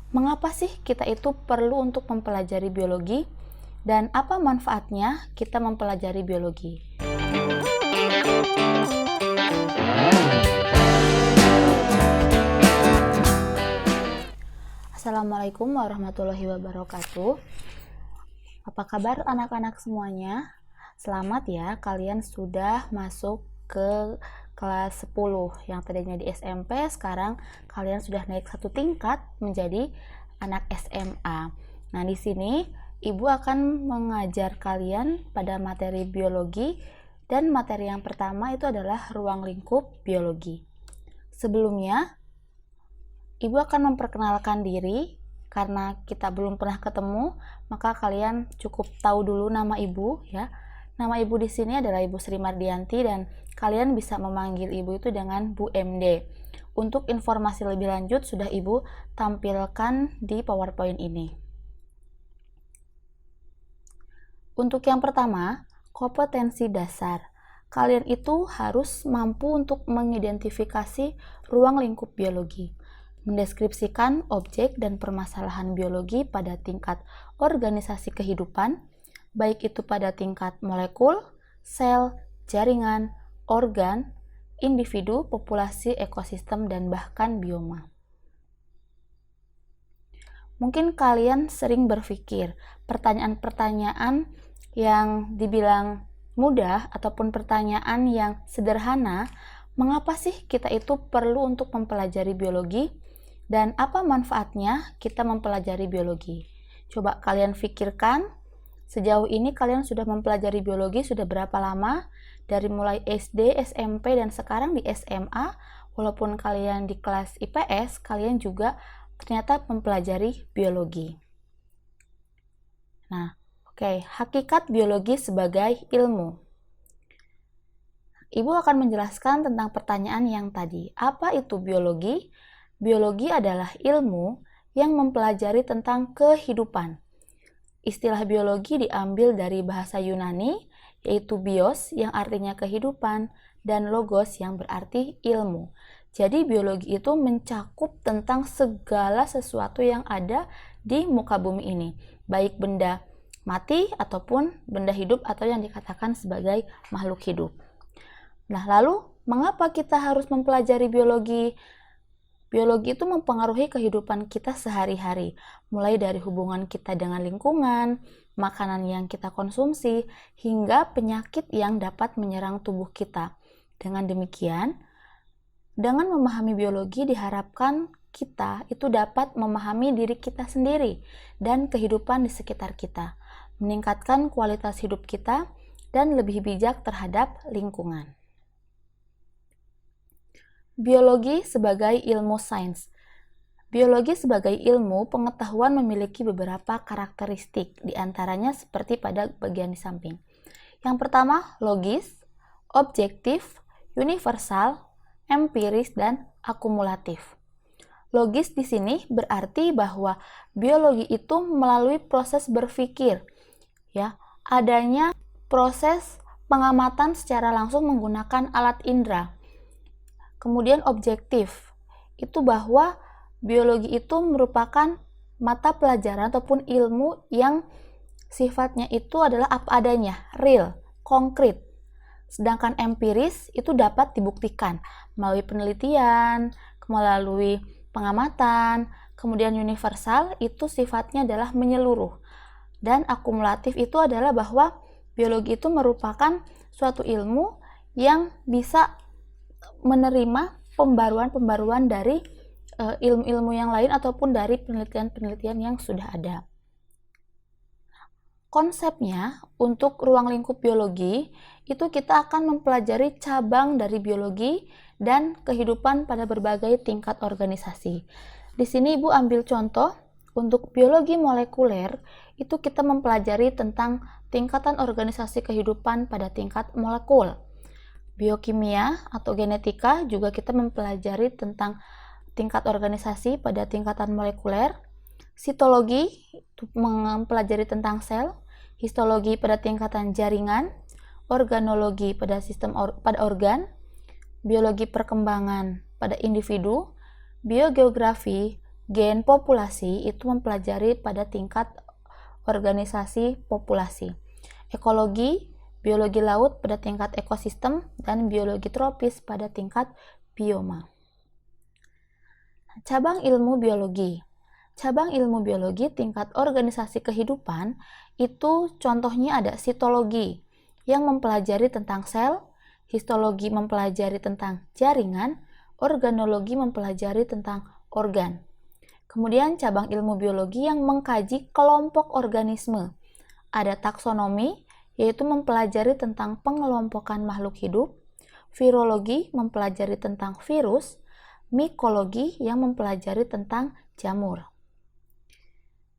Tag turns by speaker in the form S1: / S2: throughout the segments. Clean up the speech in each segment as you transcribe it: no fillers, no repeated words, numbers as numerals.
S1: Mengapa sih kita itu perlu untuk mempelajari biologi dan apa manfaatnya kita mempelajari biologi? Assalamualaikum warahmatullahi wabarakatuh. Apa kabar anak-anak semuanya? Selamat ya, kalian sudah masuk ke kelas 10 yang tadinya di SMP, sekarang kalian sudah naik satu tingkat menjadi anak SMA. Nah, di sini Ibu akan mengajar kalian pada materi biologi dan materi yang pertama itu adalah ruang lingkup biologi. Sebelumnya, Ibu akan memperkenalkan diri. Karena kita belum pernah ketemu, maka kalian cukup tahu dulu nama Ibu ya. Nama Ibu di sini adalah Ibu Sri Mardianti dan kalian bisa memanggil Ibu itu dengan Bu MD. Untuk informasi lebih lanjut sudah Ibu tampilkan di PowerPoint ini. Untuk yang pertama, kompetensi dasar. Kalian itu harus mampu untuk mengidentifikasi ruang lingkup biologi, mendeskripsikan objek dan permasalahan biologi pada tingkat organisasi kehidupan, baik itu pada tingkat molekul, sel, jaringan, organ, individu, populasi, ekosistem, dan bahkan bioma. Mungkin kalian sering berpikir pertanyaan-pertanyaan yang dibilang mudah ataupun pertanyaan yang sederhana, mengapa sih kita itu perlu untuk mempelajari biologi dan apa manfaatnya kita mempelajari biologi? Coba kalian pikirkan. Sejauh ini kalian sudah mempelajari biologi sudah berapa lama? Dari mulai SD, SMP, dan sekarang di SMA, walaupun kalian di kelas IPS, kalian juga ternyata mempelajari biologi. Nah, oke, hakikat biologi sebagai ilmu. Ibu akan menjelaskan tentang pertanyaan yang tadi. Apa itu biologi? Biologi adalah ilmu yang mempelajari tentang kehidupan. Istilah biologi diambil dari bahasa Yunani, yaitu bios yang artinya kehidupan, dan logos yang berarti ilmu. Jadi biologi itu mencakup tentang segala sesuatu yang ada di muka bumi ini, baik benda mati ataupun benda hidup atau yang dikatakan sebagai makhluk hidup. Nah, lalu mengapa kita harus mempelajari biologi? Biologi itu mempengaruhi kehidupan kita sehari-hari, mulai dari hubungan kita dengan lingkungan, makanan yang kita konsumsi, hingga penyakit yang dapat menyerang tubuh kita. Dengan demikian, dengan memahami biologi diharapkan kita itu dapat memahami diri kita sendiri dan kehidupan di sekitar kita, meningkatkan kualitas hidup kita, dan lebih bijak terhadap lingkungan. Biologi sebagai ilmu sains. Biologi sebagai ilmu pengetahuan memiliki beberapa karakteristik, diantaranya seperti pada bagian di samping. Yang pertama, logis, objektif, universal, empiris, dan akumulatif. Logis di sini berarti bahwa biologi itu melalui proses berpikir, ya, adanya proses pengamatan secara langsung menggunakan alat indera. Kemudian objektif, itu bahwa biologi itu merupakan mata pelajaran ataupun ilmu yang sifatnya itu adalah apa adanya, real, konkret. Sedangkan empiris itu dapat dibuktikan melalui penelitian, melalui pengamatan. Kemudian universal itu sifatnya adalah menyeluruh. Dan akumulatif itu adalah bahwa biologi itu merupakan suatu ilmu yang bisa menerima pembaruan-pembaruan dari ilmu-ilmu yang lain ataupun dari penelitian-penelitian yang sudah ada. Konsepnya untuk ruang lingkup biologi itu kita akan mempelajari cabang dari biologi dan kehidupan pada berbagai tingkat organisasi. Di sini Ibu ambil contoh untuk biologi molekuler itu kita mempelajari tentang tingkatan organisasi kehidupan pada tingkat molekul. Biokimia atau genetika juga kita mempelajari tentang tingkat organisasi pada tingkatan molekuler. Sitologi mempelajari tentang sel, histologi pada tingkatan jaringan, organologi pada sistem pada organ, biologi perkembangan pada individu, biogeografi gen populasi itu mempelajari pada tingkat organisasi populasi. Ekologi, biologi laut pada tingkat ekosistem, dan biologi tropis pada tingkat bioma. Cabang ilmu biologi. Cabang ilmu biologi tingkat organisasi kehidupan itu contohnya ada sitologi yang mempelajari tentang sel, histologi mempelajari tentang jaringan, organologi mempelajari tentang organ. Kemudian cabang ilmu biologi yang mengkaji kelompok organisme. Ada taksonomi, yaitu mempelajari tentang pengelompokan makhluk hidup, virologi mempelajari tentang virus, mikologi yang mempelajari tentang jamur.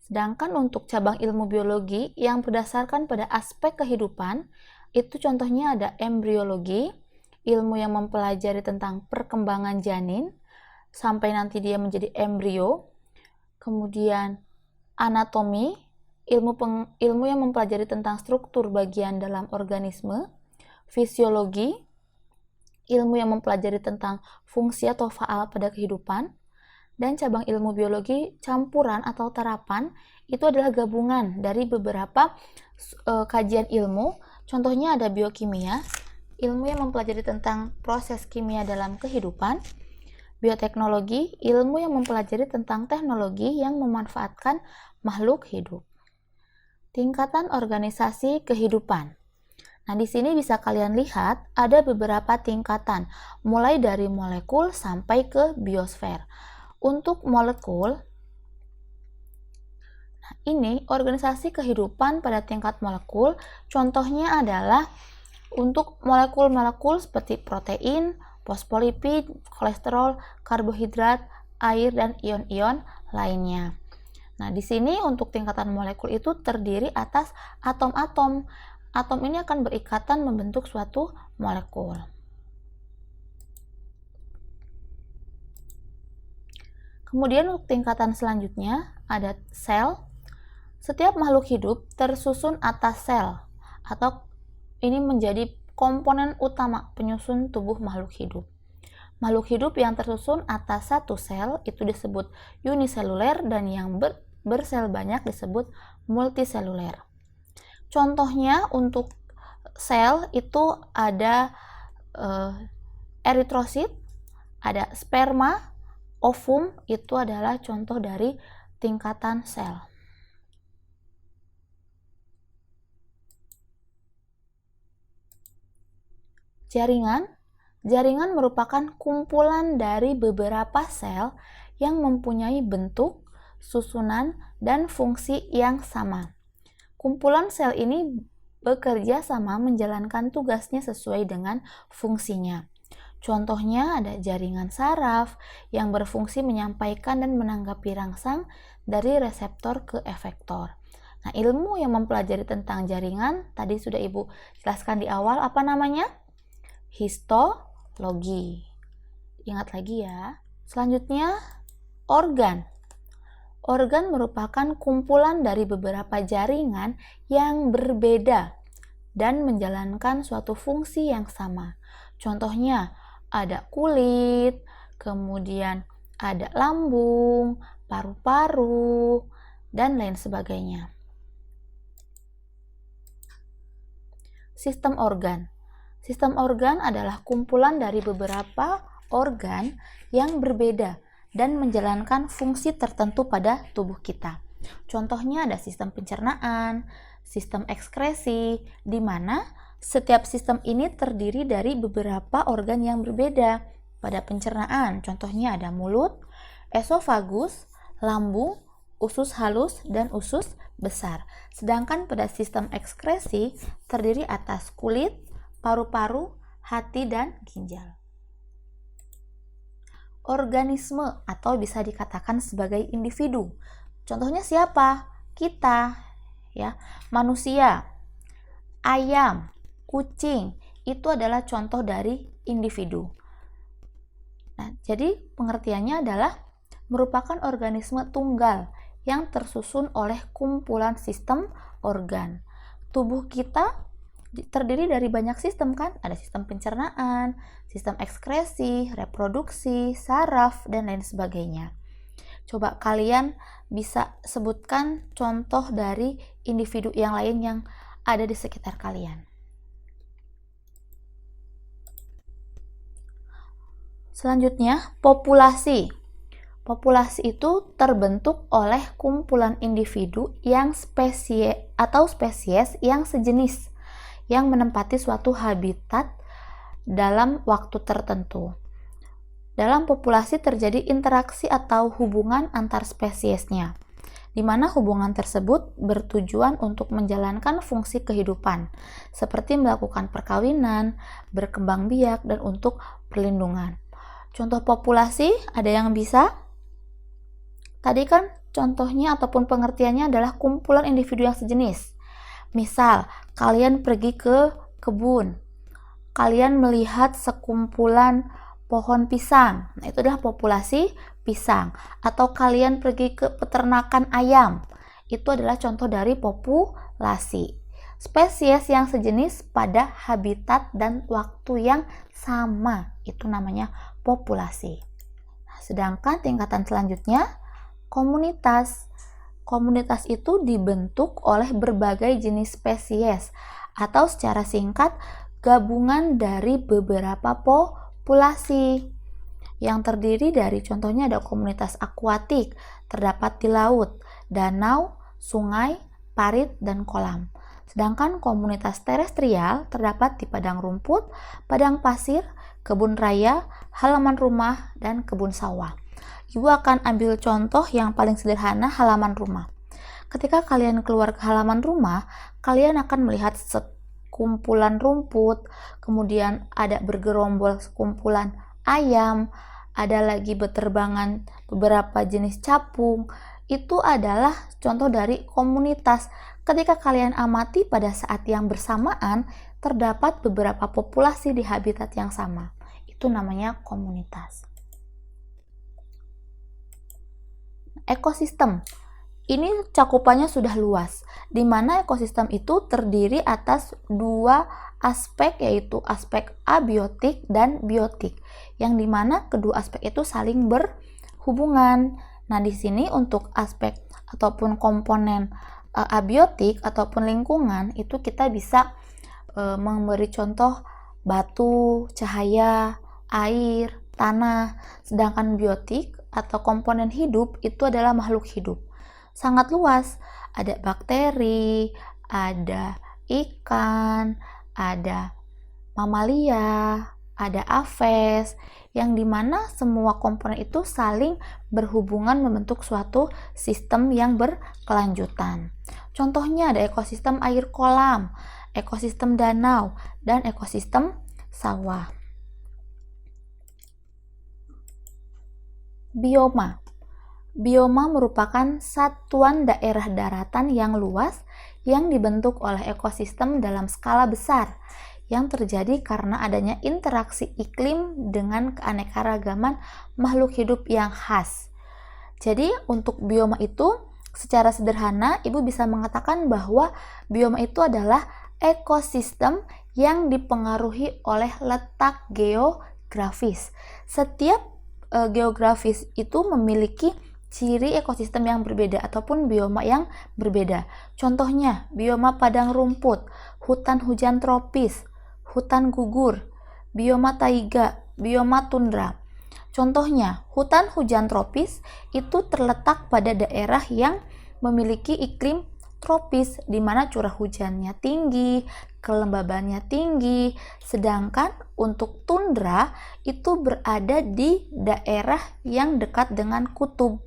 S1: Sedangkan untuk cabang ilmu biologi yang berdasarkan pada aspek kehidupan, itu contohnya ada embriologi, ilmu yang mempelajari tentang perkembangan janin, sampai nanti dia menjadi embrio. Kemudian anatomi, ilmu yang mempelajari tentang struktur bagian dalam organisme. Fisiologi, ilmu yang mempelajari tentang fungsi atau faal pada kehidupan. Dan cabang ilmu biologi campuran atau terapan itu adalah gabungan dari beberapa kajian ilmu. Contohnya ada biokimia, ilmu yang mempelajari tentang proses kimia dalam kehidupan. Bioteknologi, ilmu yang mempelajari tentang teknologi yang memanfaatkan makhluk hidup. Tingkatan organisasi kehidupan. Nah, di sini bisa kalian lihat ada beberapa tingkatan, mulai dari molekul sampai ke biosfer. Untuk molekul, nah ini organisasi kehidupan pada tingkat molekul, contohnya adalah untuk molekul-molekul seperti protein, fosfolipid, kolesterol, karbohidrat, air, dan ion-ion lainnya. Nah, di sini untuk tingkatan molekul itu terdiri atas atom-atom. Atom ini akan berikatan membentuk suatu molekul. Kemudian untuk tingkatan selanjutnya ada sel. Setiap makhluk hidup tersusun atas sel, atau ini menjadi komponen utama penyusun tubuh makhluk hidup. Makhluk hidup yang tersusun atas satu sel itu disebut uniseluler, dan yang bersel banyak disebut multiseluler. Contohnya untuk sel itu ada eritrosit, ada sperma, ovum, itu adalah contoh dari tingkatan sel. Jaringan. Jaringan merupakan kumpulan dari beberapa sel yang mempunyai bentuk, susunan, dan fungsi yang sama. Kumpulan sel ini bekerja sama menjalankan tugasnya sesuai dengan fungsinya. Contohnya ada jaringan saraf yang berfungsi menyampaikan dan menanggapi rangsang dari reseptor ke efektor. Nah, ilmu yang mempelajari tentang jaringan tadi sudah Ibu jelaskan di awal, apa namanya? Histologi. Ingat lagi ya. Selanjutnya, organ. Organ merupakan kumpulan dari beberapa jaringan yang berbeda dan menjalankan suatu fungsi yang sama. Contohnya, ada kulit, kemudian ada lambung, paru-paru, dan lain sebagainya. Sistem organ. Sistem organ adalah kumpulan dari beberapa organ yang berbeda dan menjalankan fungsi tertentu pada tubuh kita. Contohnya ada sistem pencernaan, sistem ekskresi, di mana setiap sistem ini terdiri dari beberapa organ yang berbeda. Pada pencernaan, contohnya ada mulut, esofagus, lambung, usus halus, dan usus besar. Sedangkan pada sistem ekskresi terdiri atas kulit, paru-paru, hati, dan ginjal. Organisme atau bisa dikatakan sebagai individu. Contohnya siapa? Kita, ya, manusia, ayam, kucing, itu adalah contoh dari individu. Nah, jadi pengertiannya adalah merupakan organisme tunggal yang tersusun oleh kumpulan sistem organ. Tubuh kita terdiri dari banyak sistem kan? Ada sistem pencernaan, sistem ekskresi, reproduksi, saraf, dan lain sebagainya. Coba kalian bisa sebutkan contoh dari individu yang lain yang ada di sekitar kalian. Selanjutnya, populasi. Populasi itu terbentuk oleh kumpulan individu yang spesies yang sejenis yang menempati suatu habitat dalam waktu tertentu. Dalam populasi terjadi interaksi atau hubungan antar spesiesnya, di mana hubungan tersebut bertujuan untuk menjalankan fungsi kehidupan, seperti melakukan perkawinan, berkembang biak, dan untuk perlindungan. Contoh populasi, ada yang bisa? Tadi kan contohnya ataupun pengertiannya adalah kumpulan individu yang sejenis. Misal, kalian pergi ke kebun, kalian melihat sekumpulan pohon pisang, nah itu adalah populasi pisang. Atau kalian pergi ke peternakan ayam, itu adalah contoh dari populasi. Spesies yang sejenis pada habitat dan waktu yang sama, itu namanya populasi. Nah, sedangkan tingkatan selanjutnya, komunitas. Komunitas itu dibentuk oleh berbagai jenis spesies, atau secara singkat, gabungan dari beberapa populasi yang terdiri dari, contohnya ada komunitas akuatik, terdapat di laut, danau, sungai, parit, dan kolam. Sedangkan komunitas terestrial terdapat di padang rumput, padang pasir, kebun raya, halaman rumah, dan kebun sawah. Ibu akan ambil contoh yang paling sederhana, halaman rumah. Ketika kalian keluar ke halaman rumah, kalian akan melihat kumpulan rumput, kemudian ada bergerombol sekumpulan ayam, ada lagi beterbangan beberapa jenis capung. Itu adalah contoh dari komunitas. Ketika kalian amati pada saat yang bersamaan, terdapat beberapa populasi di habitat yang sama. Itu namanya komunitas. Ekosistem. Ini cakupannya sudah luas, di mana ekosistem itu terdiri atas dua aspek, yaitu aspek abiotik dan biotik, yang dimana kedua aspek itu saling berhubungan. Nah, di sini untuk aspek ataupun komponen abiotik ataupun lingkungan itu kita bisa memberi contoh batu, cahaya, air, tanah. Sedangkan biotik atau komponen hidup itu adalah makhluk hidup. Sangat luas, ada bakteri, ada ikan, ada mamalia, ada aves, yang dimana semua komponen itu saling berhubungan membentuk suatu sistem yang berkelanjutan. Contohnya ada ekosistem air kolam, ekosistem danau, dan ekosistem sawah. Bioma. Bioma merupakan satuan daerah daratan yang luas yang dibentuk oleh ekosistem dalam skala besar yang terjadi karena adanya interaksi iklim dengan keanekaragaman makhluk hidup yang khas. Jadi untuk bioma itu secara sederhana Ibu bisa mengatakan bahwa bioma itu adalah ekosistem yang dipengaruhi oleh letak geografis. Setiap geografis itu memiliki ciri ekosistem yang berbeda ataupun bioma yang berbeda. Contohnya, bioma padang rumput, hutan hujan tropis, hutan gugur, bioma taiga, bioma tundra. Contohnya, hutan hujan tropis itu terletak pada daerah yang memiliki iklim tropis, di mana curah hujannya tinggi, kelembabannya tinggi. Sedangkan untuk tundra itu berada di daerah yang dekat dengan kutub.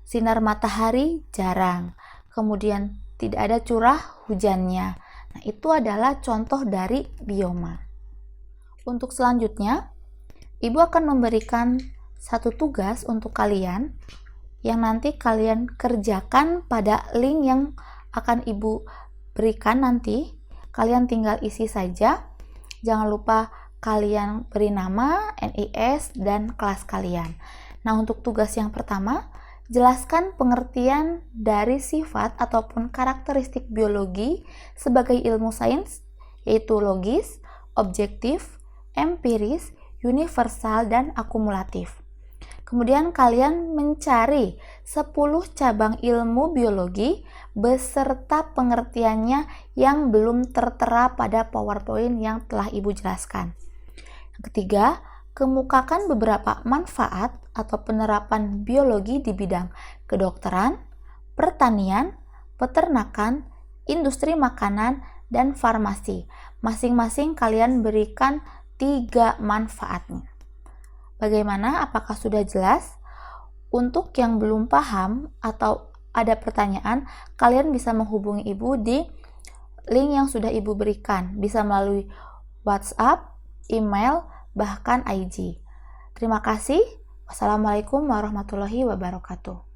S1: Sinar matahari jarang, kemudian tidak ada curah hujannya. Nah, itu adalah contoh dari bioma. Untuk selanjutnya, Ibu akan memberikan satu tugas untuk kalian yang nanti kalian kerjakan pada link yang akan Ibu berikan nanti. Kalian tinggal isi saja. Jangan lupa kalian beri nama, NIS, dan kelas kalian. Nah, untuk tugas yang pertama, jelaskan pengertian dari sifat ataupun karakteristik biologi sebagai ilmu sains, yaitu logis, objektif, empiris, universal, dan akumulatif. Kemudian kalian mencari 10 cabang ilmu biologi beserta pengertiannya yang belum tertera pada PowerPoint yang telah Ibu jelaskan. Yang ketiga, kemukakan beberapa manfaat atau penerapan biologi di bidang kedokteran, pertanian, peternakan, industri makanan, dan farmasi. Masing-masing kalian berikan 3 manfaatnya. Bagaimana? Apakah sudah jelas? Untuk yang belum paham atau ada pertanyaan, kalian bisa menghubungi Ibu di link yang sudah Ibu berikan. Bisa melalui WhatsApp, email, bahkan IG. Terima kasih. Wassalamualaikum warahmatullahi wabarakatuh.